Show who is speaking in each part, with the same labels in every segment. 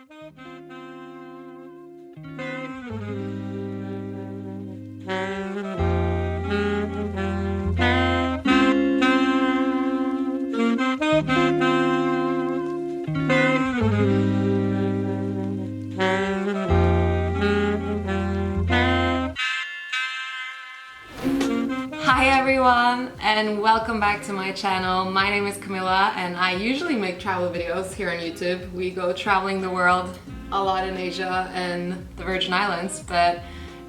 Speaker 1: Hi everyone, and welcome back to my channel. My name is Camilla and I usually make travel videos here on YouTube. We go traveling the world, a lot in Asia and the Virgin Islands, but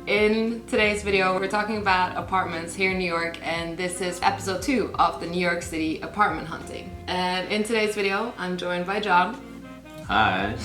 Speaker 1: in today's video we're talking about apartments here in New York, and this is episode 2 of the New York City apartment hunting. And in today's video I'm joined by John.
Speaker 2: Hi.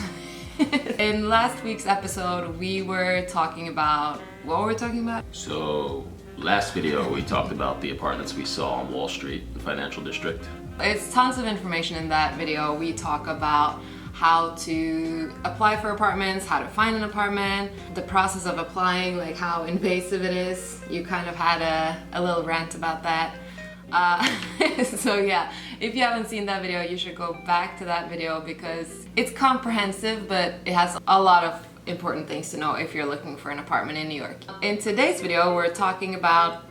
Speaker 1: In last week's episode we were talking about, what were we talking about?
Speaker 2: So last video we talked about the apartments we saw on Wall Street, the financial district. It's
Speaker 1: tons of information in that video. We talk about how to apply for apartments, how to find an apartment, the process of applying, like how invasive it is. You kind of had a little rant about that. So yeah, if you haven't seen that video, you should go back to that video because it's comprehensive, but it has a lot of important things to know if you're looking for an apartment in New York. In today's video, we're talking about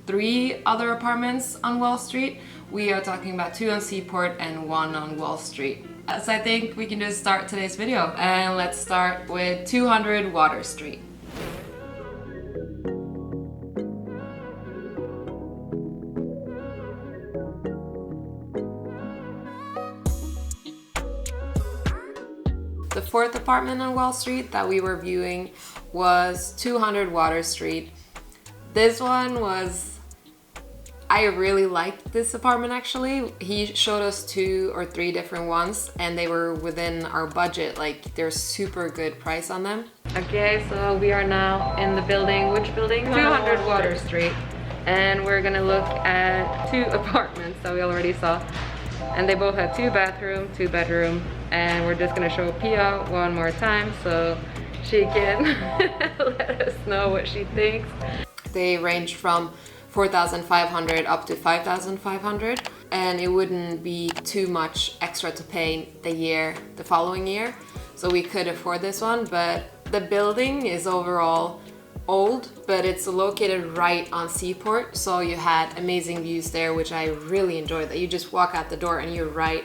Speaker 1: 3 other apartments on Wall Street. We are talking about 2 on Seaport and 1 on Wall Street. So I think we can just start today's video, and let's start with 200 Water Street. The 4th apartment on Wall Street that we were viewing was 200 Water Street. This one was, I really liked this apartment actually. He showed us 2 or 3 different ones and they were within our budget, like they're super good price on them. Okay, so we are now in the building. Which building? 200 Water Street. And we're gonna look at 2 apartments that we already saw. And they both have 2 bathroom, 2 bedroom, and we're just gonna show Pia one more time so she can let us know what she thinks. They range from 4,500 up to 5,500, and it wouldn't be too much extra to pay the following year. So we could afford this one, but the building is overall old, but it's located right on Seaport, so you had amazing views there, which I really enjoyed. That you just walk out the door and you're right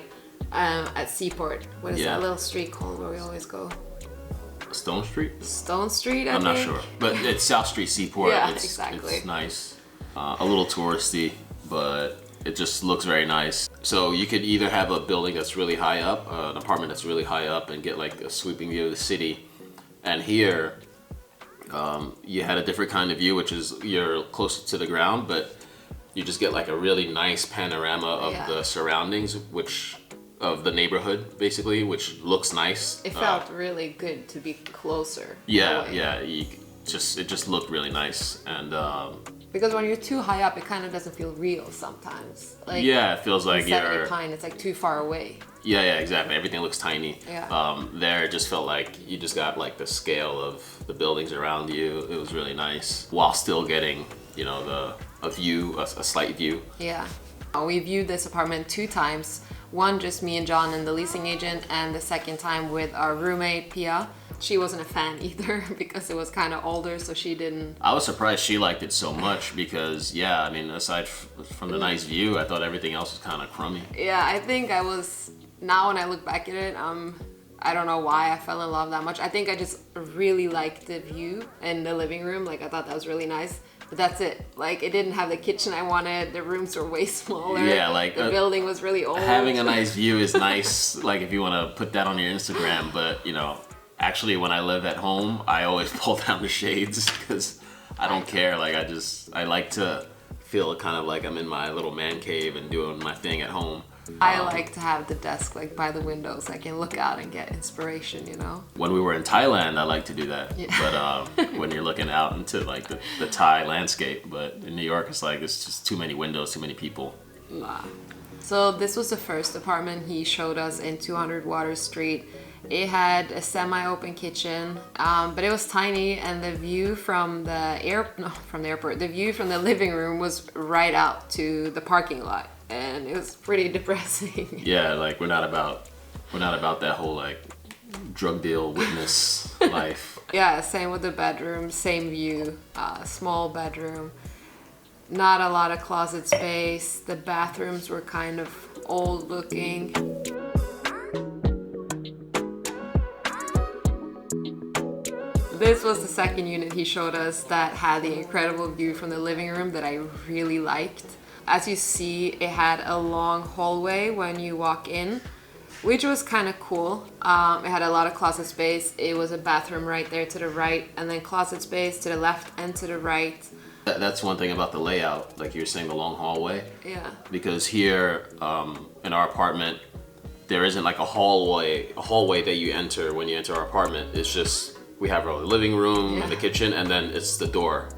Speaker 1: at Seaport. What is that little street called where we always go?
Speaker 2: Stone Street?
Speaker 1: Stone Street, I
Speaker 2: I'm
Speaker 1: think.
Speaker 2: not sure, but it's South Street Seaport.
Speaker 1: Yeah,
Speaker 2: it's,
Speaker 1: exactly.
Speaker 2: It's nice, a little touristy, but it just looks very nice. So you could either have a building that's really high up, an apartment that's really high up, and get like a sweeping view of the city. And here, you had a different kind of view, which is you're closer to the ground, but you just get like a really nice panorama of the surroundings, of the neighborhood basically, which looks nice.
Speaker 1: It felt really good to be closer.
Speaker 2: Yeah, it just looked really nice, and
Speaker 1: because when you're too high up, it kind of doesn't feel real sometimes. Like,
Speaker 2: yeah, it feels like you're
Speaker 1: Pine, it's like too far away.
Speaker 2: Yeah, exactly. Everything looks tiny.
Speaker 1: Yeah.
Speaker 2: There, it just felt like you just got like the scale of the buildings around you. It was really nice, while still getting, you know, a slight view.
Speaker 1: Yeah. We viewed this apartment 2 times. One just me and John and the leasing agent, and the second time with our roommate Pia. She wasn't a fan either because it was kind of older, so she didn't.
Speaker 2: I was surprised she liked it so much because, yeah, I mean, aside from the nice view, I thought everything else was kind of crummy.
Speaker 1: Yeah, I think I was. Now when I look back at it, I don't know why I fell in love that much. I think I just really liked the view in the living room. Like, I thought that was really nice. But that's it. Like, it didn't have the kitchen I wanted. The rooms were way smaller.
Speaker 2: Yeah, like
Speaker 1: the building was really old.
Speaker 2: Having a nice view is nice, like if you want to put that on your Instagram. But, you know, actually when I live at home, I always pull down the shades because I don't care. Like, I like to feel kind of like I'm in my little man cave and doing my thing at home.
Speaker 1: I like to have the desk like by the window so I can look out and get inspiration, you know?
Speaker 2: When we were in Thailand, I like to do that. Yeah. But when you're looking out into like the Thai landscape, but in New York, it's like, it's just too many windows, too many people.
Speaker 1: Nah. So this was the first apartment he showed us in 200 Water Street. It had a semi-open kitchen, but it was tiny, and the view from the airport, the view from the living room was right out to the parking lot, and it was pretty depressing.
Speaker 2: Yeah, like we're not about that whole like drug deal witness life.
Speaker 1: Yeah, same with the bedroom, same view, small bedroom. Not a lot of closet space. The bathrooms were kind of old looking. This was the second unit he showed us that had the incredible view from the living room that I really liked. As you see, it had a long hallway when you walk in, which was kind of cool. It had a lot of closet space. It was a bathroom right there to the right, and then closet space to the left and to the right.
Speaker 2: That's one thing about the layout, like you were saying, the long hallway.
Speaker 1: Yeah.
Speaker 2: Because here in our apartment, there isn't like a hallway that you enter when you enter our apartment. It's just, we have our living room and the kitchen, and then it's the door.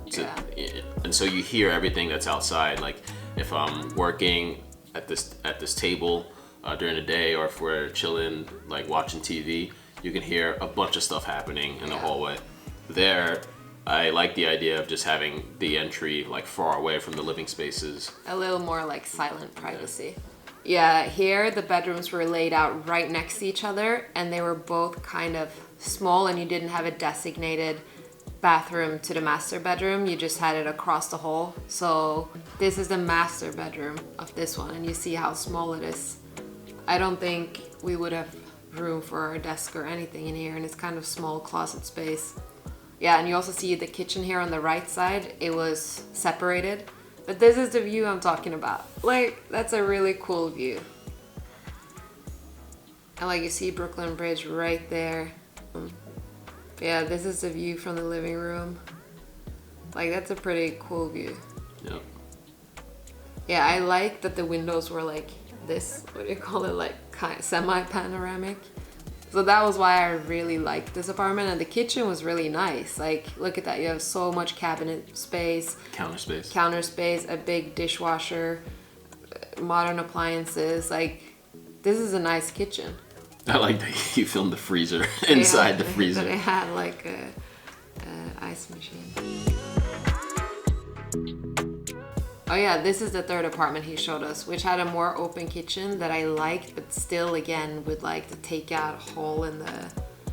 Speaker 2: And so you hear everything that's outside. Like if I'm working at this table during the day, or if we're chilling, like watching TV, you can hear a bunch of stuff happening in the hallway. There, I like the idea of just having the entry like far away from the living spaces. A
Speaker 1: little more like silent privacy. Yeah, here the bedrooms were laid out right next to each other, and they were both kind of small, and you didn't have a designated bathroom to the master bedroom. You just had it across the hall. So this is the master bedroom of this one, and you see how small it is. I don't think we would have room for a desk or anything in here, and it's kind of small closet space. Yeah, and you also see the kitchen here on the right side. It was separated, but this is the view I'm talking about. Like, that's a really cool view. And like you see Brooklyn Bridge right there. Yeah, this is the view from the living room. Like, that's a pretty cool view.
Speaker 2: Yep.
Speaker 1: Yeah, I like that the windows were like this, what do you call it, like kind of semi-panoramic. So that was why I really liked this apartment, and the kitchen was really nice. Like, look at that, you have so much cabinet space. Counter space, a big dishwasher, modern appliances. Like, this is a nice kitchen.
Speaker 2: I like that you filmed the freezer inside the freezer.
Speaker 1: They had like a ice machine. Oh yeah, this is the third apartment he showed us, which had a more open kitchen that I liked, but still again with like the takeout hole in the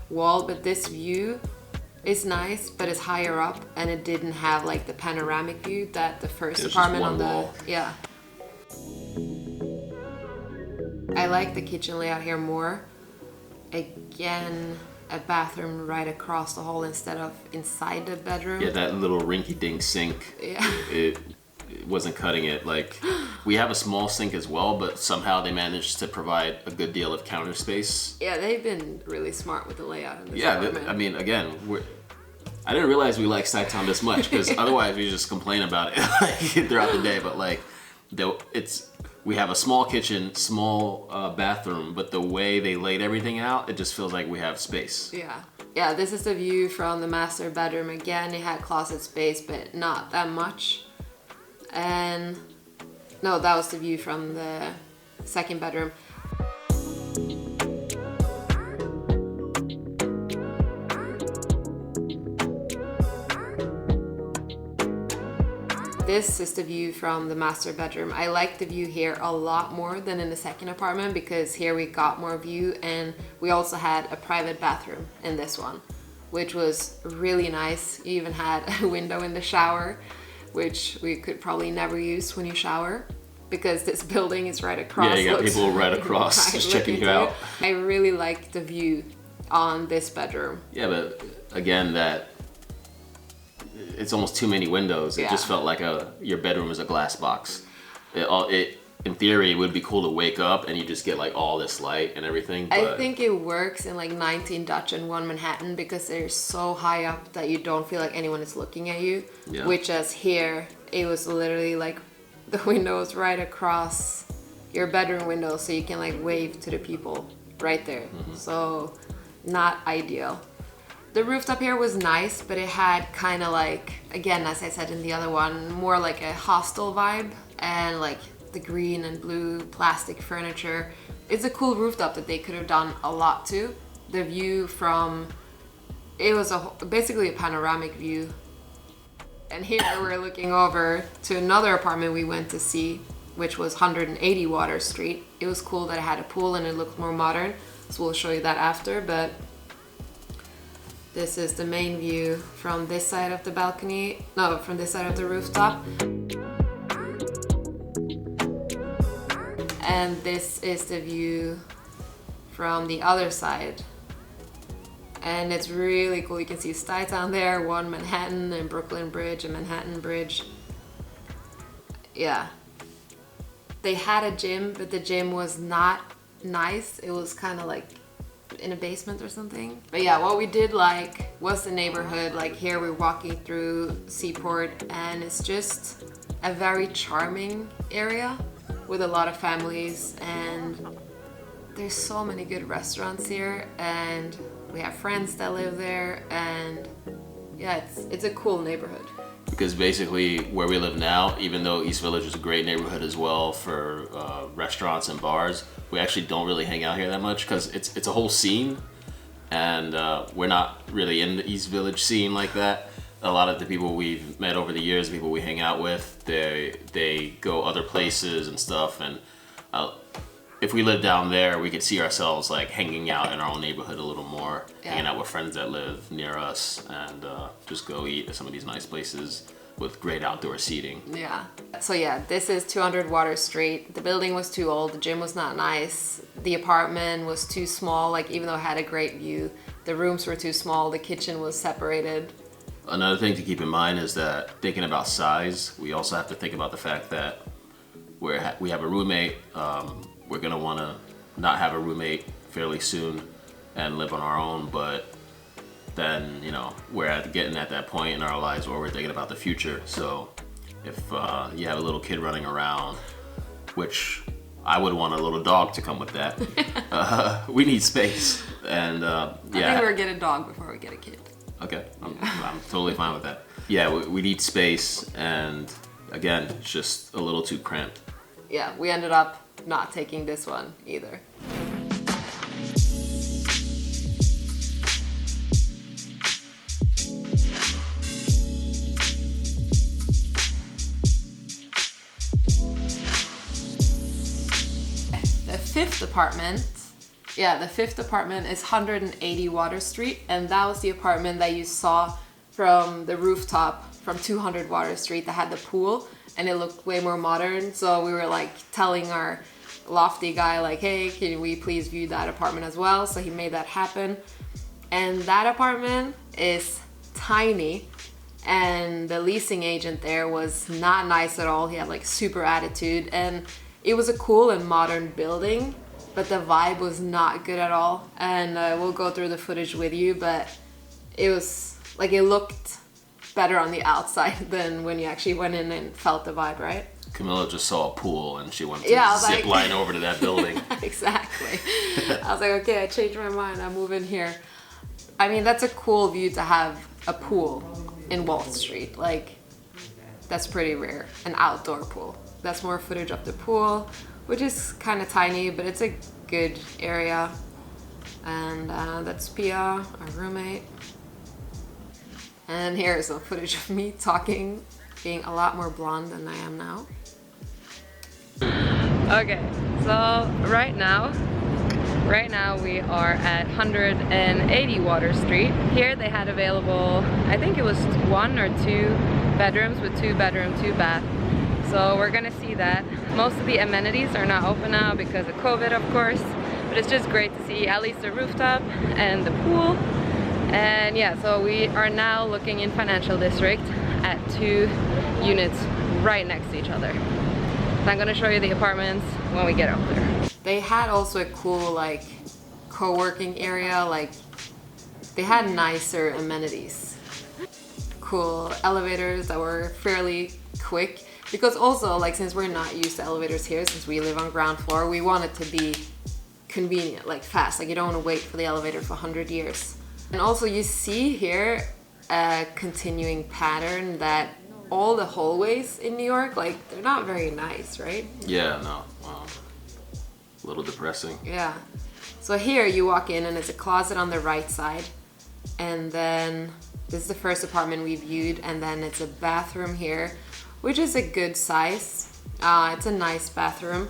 Speaker 1: wall. But this view is nice, but it's higher up, and it didn't have like the panoramic view that the first apartment on the wall. Yeah. I like the kitchen layout here more. Again, a bathroom right across the hall instead of inside the bedroom.
Speaker 2: Yeah, that little rinky-dink sink.
Speaker 1: Yeah.
Speaker 2: It wasn't cutting it. Like, we have a small sink as well, but somehow they managed to provide a good deal of counter space.
Speaker 1: Yeah, they've been really smart with the layout of this apartment.
Speaker 2: I mean, again, I didn't realize we liked Saitama this much, because otherwise we just complain about it like, throughout the day. But like, we have a small kitchen, small bathroom, but the way they laid everything out, it just feels like we have space.
Speaker 1: Yeah. Yeah, this is the view from the master bedroom. Again, it had closet space, but not that much. And no, that was the view from the second bedroom. This is the view from the master bedroom. I like the view here a lot more than in the second apartment, because here we got more view, and we also had a private bathroom in this one, which was really nice. You even had a window in the shower, which we could probably never use when you shower, because this building is right across.
Speaker 2: Yeah, you got people right across just checking you out.
Speaker 1: I really like the view on this bedroom.
Speaker 2: Yeah, but again, it's almost too many windows. It just felt like your bedroom is a glass box. In theory, it would be cool to wake up and you just get like all this light and everything. But
Speaker 1: I think it works in like 19 Dutch and 1 Manhattan, because they're so high up that you don't feel like anyone is looking at you. Yeah. Which as here, it was literally like the windows right across your bedroom window, so you can like wave to the people right there. Mm-hmm. So not ideal. The rooftop here was nice, but it had kind of like, again, as I said in the other one, more like a hostel vibe, and like the green and blue plastic furniture. It's a cool rooftop that they could have done a lot to. The view from, it was basically a panoramic view. And here we're looking over to another apartment we went to see, which was 180 Water Street. It was cool that it had a pool and it looked more modern, so we'll show you that after. But This is the main view from this side of the balcony. No, from this side of the rooftop. And this is the view from the other side. And it's really cool. You can see Stuytown there, one Manhattan and Brooklyn Bridge and Manhattan Bridge. Yeah. They had a gym, but the gym was not nice. It was kind of like in a basement or something. But yeah, what we did like was the neighborhood. Like here we're walking through Seaport and it's just a very charming area with a lot of families, and there's so many good restaurants here, and we have friends that live there, and yeah, it's a cool neighborhood.
Speaker 2: Because basically where we live now, even though East Village is a great neighborhood as well for restaurants and bars, we actually don't really hang out here that much because it's a whole scene, and we're not really in the East Village scene like that. A lot of the people we've met over the years, the people we hang out with, they go other places and stuff, and if we lived down there, we could see ourselves like hanging out in our own neighborhood a little more, hanging out with friends that live near us, and just go eat at some of these nice places with great outdoor seating.
Speaker 1: Yeah. So yeah, this is 200 Water Street. The building was too old, the gym was not nice, the apartment was too small, like even though it had a great view, the rooms were too small, the kitchen was separated.
Speaker 2: Another thing to keep in mind is that thinking about size, we also have to think about the fact that we have a roommate. We're gonna want to not have a roommate fairly soon and live on our own, but then, you know, we're getting at that point in our lives where we're thinking about the future. So if you have a little kid running around, which I would want a little dog to come with that, we need space. And
Speaker 1: I think we'll get a dog before we get a kid.
Speaker 2: Okay, I'm totally fine with that. Yeah, we need space, and again, it's just a little too cramped.
Speaker 1: Yeah, we ended up not taking this one either. The fifth apartment. Yeah, the fifth apartment is 180 Water Street, and that was the apartment that you saw from the rooftop from 200 Water Street that had the pool, and it looked way more modern. So we were like telling our lofty guy like, hey, can we please view that apartment as well? So he made that happen. And that apartment is tiny, and the leasing agent there was not nice at all. He had like super attitude, and it was a cool and modern building, but the vibe was not good at all. And we'll go through the footage with you, but it was like, it looked better on the outside than when you actually went in and felt the vibe, right?
Speaker 2: Camilla just saw a pool and she went to zip line over to that building.
Speaker 1: Exactly. I was like, okay, I changed my mind, I'm moving here. I mean, that's a cool view to have a pool in Wall Street. Like, that's pretty rare, an outdoor pool. That's more footage of the pool, which is kind of tiny, but it's a good area. And that's Pia, our roommate. And here's some footage of me talking, being a lot more blonde than I am now. Okay, so right now we are at 180 Water Street. Here they had available, I think it was 1 or 2 bedrooms with 2 bedroom, 2 bath. So we're gonna see that. Most of the amenities are not open now because of COVID, of course, but it's just great to see at least the rooftop and the pool. And yeah, so we are now looking in Financial District at 2 units right next to each other. So I'm gonna show you the apartments when we get up there. They had also a cool like co-working area, like they had nicer amenities. Cool elevators that were fairly quick, because also like since we're not used to elevators here, since we live on ground floor, we want it to be convenient, like fast, like you don't want to wait for the elevator for 100 years. And also you see here a continuing pattern that all the hallways in New York, like they're not very nice, right?
Speaker 2: Yeah, no. A little depressing.
Speaker 1: Yeah. So here you walk in and it's a closet on the right side, and then this is the first apartment we viewed, and then it's a bathroom here, which is a good size. It's a nice bathroom,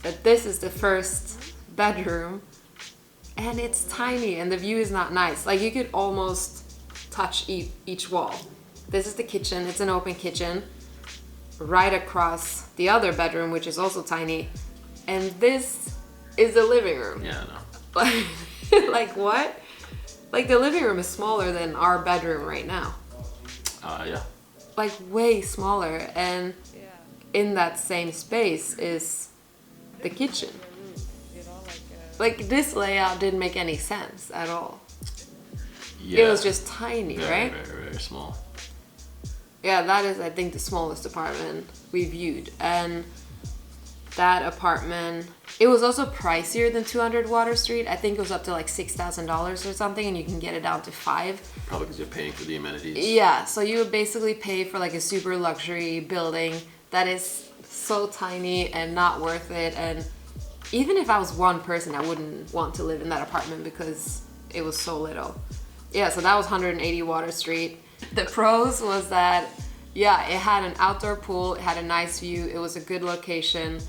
Speaker 1: but this is the first bedroom, and it's tiny and the view is not nice. Like you could almost touch each wall. This is the kitchen. It's an open kitchen right across the other bedroom, which is also tiny. And this is the living room.
Speaker 2: Yeah, I know.
Speaker 1: Like what? Like the living room is smaller than our bedroom right now.
Speaker 2: Yeah.
Speaker 1: Like way smaller. And in that same space is the kitchen. Like this layout didn't make any sense at all.
Speaker 2: Yeah.
Speaker 1: It was just tiny, right?
Speaker 2: Very, very small.
Speaker 1: Yeah, that is, I think, the smallest apartment we viewed. And that apartment, it was also pricier than 200 Water Street. I think it was up to like $6,000 or something, and you can get it down to $5,000.
Speaker 2: Probably because you're paying for the amenities.
Speaker 1: Yeah, so you would basically pay for like a super luxury building that is so tiny and not worth it. And even if I was one person, I wouldn't want to live in that apartment because it was so little. Yeah, so that was 180 Water Street. The pros was that, yeah, it had an outdoor pool, it had a nice view, it was a good location,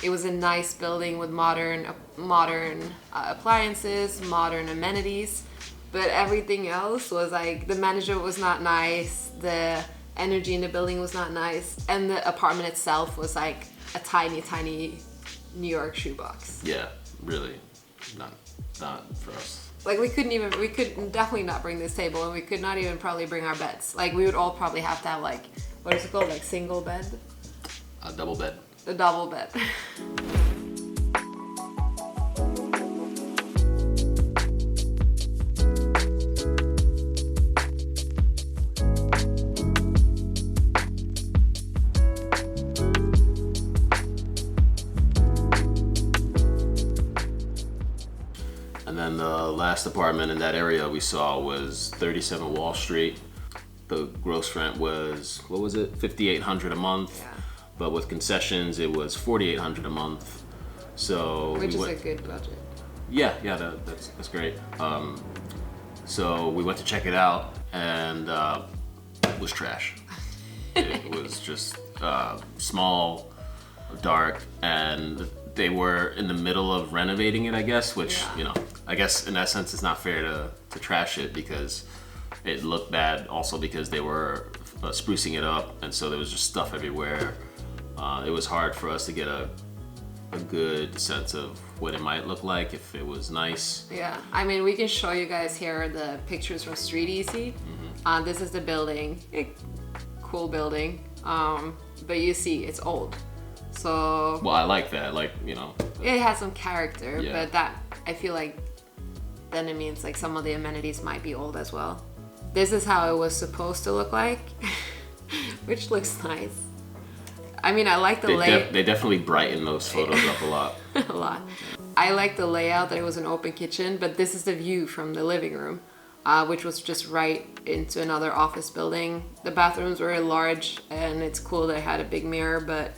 Speaker 1: it was a nice building with modern appliances, modern amenities, but everything else was like, the management was not nice, the energy in the building was not nice, and the apartment itself was like a tiny, tiny New York shoebox.
Speaker 2: Yeah, really, not for us.
Speaker 1: Like we could definitely not bring this table, and we could not even probably bring our beds. Like we would all probably have to have like, what is it called? Like single bed?
Speaker 2: A double bed.
Speaker 1: A double bed.
Speaker 2: And then the last apartment in that area we saw was 37 Wall Street. The gross rent was, what was it, $5,800 a month.
Speaker 1: Yeah.
Speaker 2: But with concessions, it was $4,800 a month. So
Speaker 1: Which is a good budget.
Speaker 2: Yeah, that's great. So we went to check it out, and it was trash. It was just small, dark, and they were in the middle of renovating it, I guess, which,
Speaker 1: Yeah.
Speaker 2: you know, I guess in that sense it's not fair to trash it because it looked bad also because they were sprucing it up, and so there was just stuff everywhere. It was hard for us to get a good sense of what it might look like if it was nice.
Speaker 1: Yeah, I mean, we can show you guys here the pictures from Street Easy. Mm-hmm. This is the building, cool building, but you see it's old. So
Speaker 2: well, I like that, like, you know.
Speaker 1: It has some character,
Speaker 2: Yeah.
Speaker 1: but that, I feel like then it means like some of the amenities might be old as well. This is how it was supposed to look like, which looks nice. I mean, I like the layout.
Speaker 2: They definitely brighten those photos up a lot.
Speaker 1: A lot. I like the layout that it was an open kitchen, but this is the view from the living room, which was just right into another office building. The bathrooms were large, and it's cool that it had a big mirror, but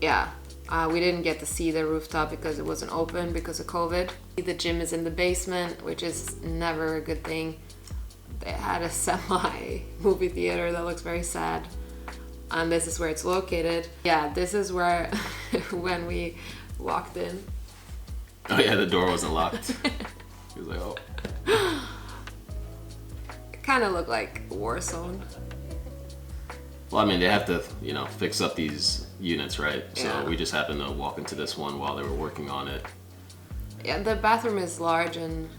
Speaker 1: yeah, we didn't get to see the rooftop because it wasn't open because of COVID. The gym is in the basement, which is never a good thing. They had a semi-movie theater that looks very sad. And this is where it's located. Yeah, this is where, when we walked in.
Speaker 2: Oh yeah, the door wasn't locked. He was like, oh.
Speaker 1: It kind of looked like a war zone.
Speaker 2: Well, I mean, they have to, you know, fix up these units, right?
Speaker 1: Yeah.
Speaker 2: So we just happened to walk into this one while they were working on it.
Speaker 1: Yeah, the bathroom is large and...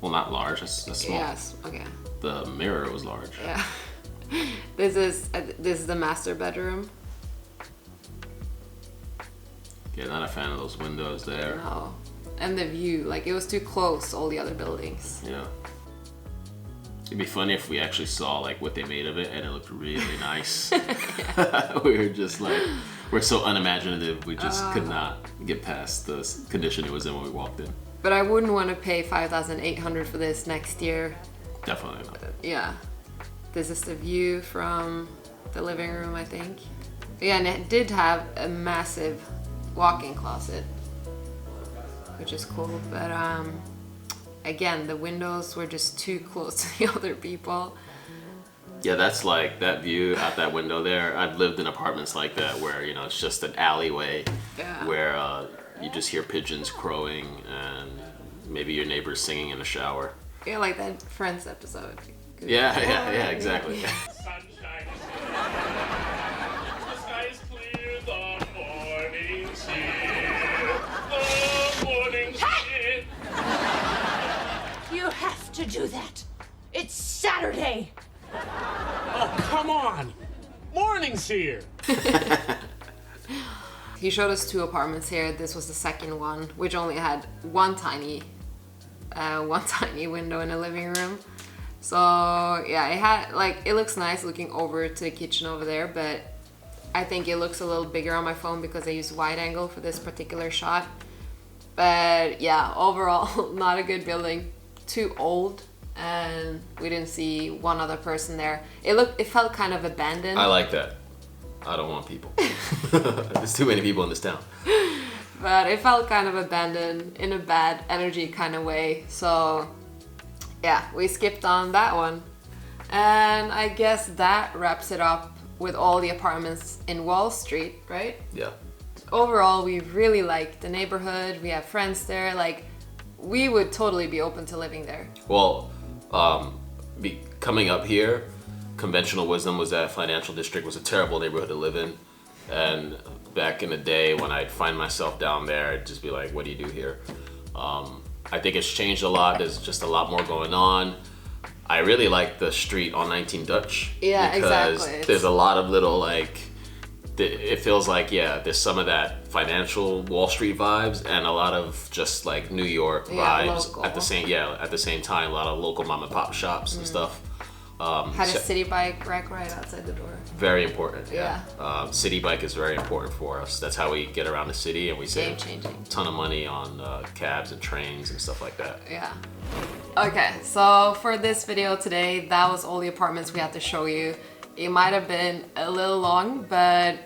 Speaker 2: Well, not large, that's small.
Speaker 1: Yes, okay.
Speaker 2: The mirror was large.
Speaker 1: Yeah. This is the master bedroom.
Speaker 2: Yeah, not a fan of those windows there.
Speaker 1: No. And the view, like it was too close to all the other buildings.
Speaker 2: Yeah. It'd be funny if we actually saw like what they made of it and it looked really nice. We were just like, we're so unimaginative, we just could not get past the condition it was in when we walked in.
Speaker 1: But I wouldn't want to pay $5,800 for this next year.
Speaker 2: Definitely not.
Speaker 1: Yeah. This is the view from the living room, I think. Yeah, and it did have a massive walk-in closet, which is cool. But again, the windows were just too close to the other people.
Speaker 2: Yeah, that's like that view out that window there. I've lived in apartments like that where, you know, it's just an alleyway where you just hear pigeons crowing and maybe your neighbor's singing in the shower.
Speaker 1: Yeah, like that Friends episode.
Speaker 2: Yeah, exactly.
Speaker 3: Sunshine is here. The sky is clear. The morning's here. The morning's here.
Speaker 4: You have to do that. It's Saturday.
Speaker 3: Oh, come on. Morning's here.
Speaker 1: He showed us 2 apartments here. This was the second one, which only had one tiny window in the living room. So yeah, it had like, it looks nice looking over to the kitchen over there, but I think it looks a little bigger on my phone because I used wide angle for this particular shot. But yeah, overall, not a good building. Too old, and we didn't see one other person there. It felt kind of abandoned.
Speaker 2: I like that. I don't want people. There's too many people in this town.
Speaker 1: But it felt kind of abandoned in a bad energy kind of way. So yeah, we skipped on that one. And I guess that wraps it up with all the apartments in Wall Street, right?
Speaker 2: Yeah.
Speaker 1: Overall, we really like the neighborhood. We have friends there. Like, we would totally be open to living there.
Speaker 2: Well, coming up here, conventional wisdom was that financial district was a terrible neighborhood to live in. And back in the day when I'd find myself down there, I'd just be like, what do you do here? I think it's changed a lot. There's just a lot more going on. I really like the street on 19 Dutch.
Speaker 1: Yeah,
Speaker 2: because
Speaker 1: exactly.
Speaker 2: There's a lot of little like, it feels like, yeah, there's some of that financial Wall Street vibes and a lot of just like New York vibes
Speaker 1: local.
Speaker 2: at the same time. A lot of local mom and pop shops and stuff.
Speaker 1: Had a city bike rack right outside the door.
Speaker 2: Very important.
Speaker 1: Yeah.
Speaker 2: City bike is very important for us. That's how we get around the city, and we save
Speaker 1: Game-changing.
Speaker 2: a ton of money on cabs and trains and stuff like that.
Speaker 1: Yeah. Okay, so for this video today, that was all the apartments we had to show you. It might have been a little long, but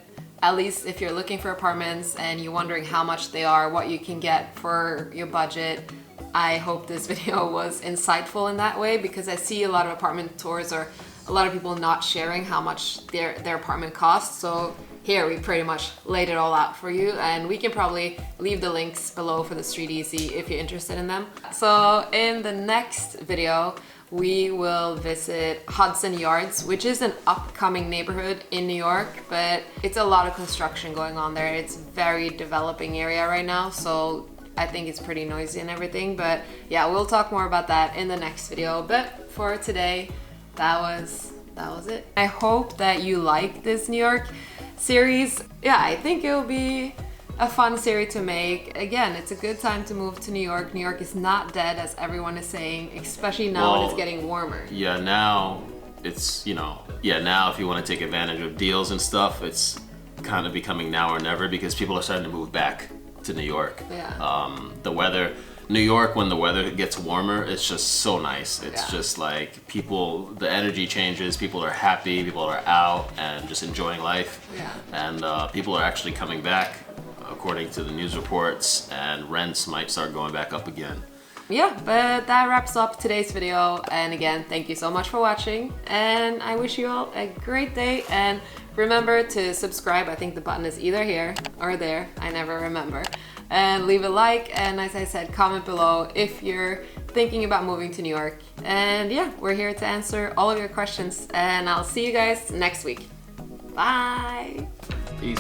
Speaker 1: at least if you're looking for apartments and you're wondering how much they are, what you can get for your budget, I hope this video was insightful in that way, because I see a lot of apartment tours or a lot of people not sharing how much their apartment costs. So here we pretty much laid it all out for you, and we can probably leave the links below for the Street Easy if you're interested in them. So in the next video, we will visit Hudson Yards, which is an upcoming neighborhood in New York, but it's a lot of construction going on there. It's a very developing area right now, so I think it's pretty noisy and everything. But yeah, we'll talk more about that in the next video. But for today, that was it. I hope that you like this New York series. Yeah, I think it'll be a fun series to make. Again, it's a good time to move to New York. New York is not dead, as everyone is saying, especially now when it's getting warmer.
Speaker 2: Yeah, now it's, now if you want to take advantage of deals and stuff, it's kind of becoming now or never, because people are starting to move back to New York.
Speaker 1: Yeah.
Speaker 2: The weather, New York, when the weather gets warmer, it's just so nice. It's just like the energy changes, people are happy, people are out and just enjoying life.
Speaker 1: Yeah.
Speaker 2: And people are actually coming back, according to the news reports, and rents might start going back up again.
Speaker 1: Yeah, but that wraps up today's video. And again, thank you so much for watching, and I wish you all a great day. And remember to subscribe. I think the button is either here or there, I never remember. And leave a like, and as I said, comment below if you're thinking about moving to New York. And yeah, we're here to answer all of your questions, and I'll see you guys next week. Bye.
Speaker 2: Peace.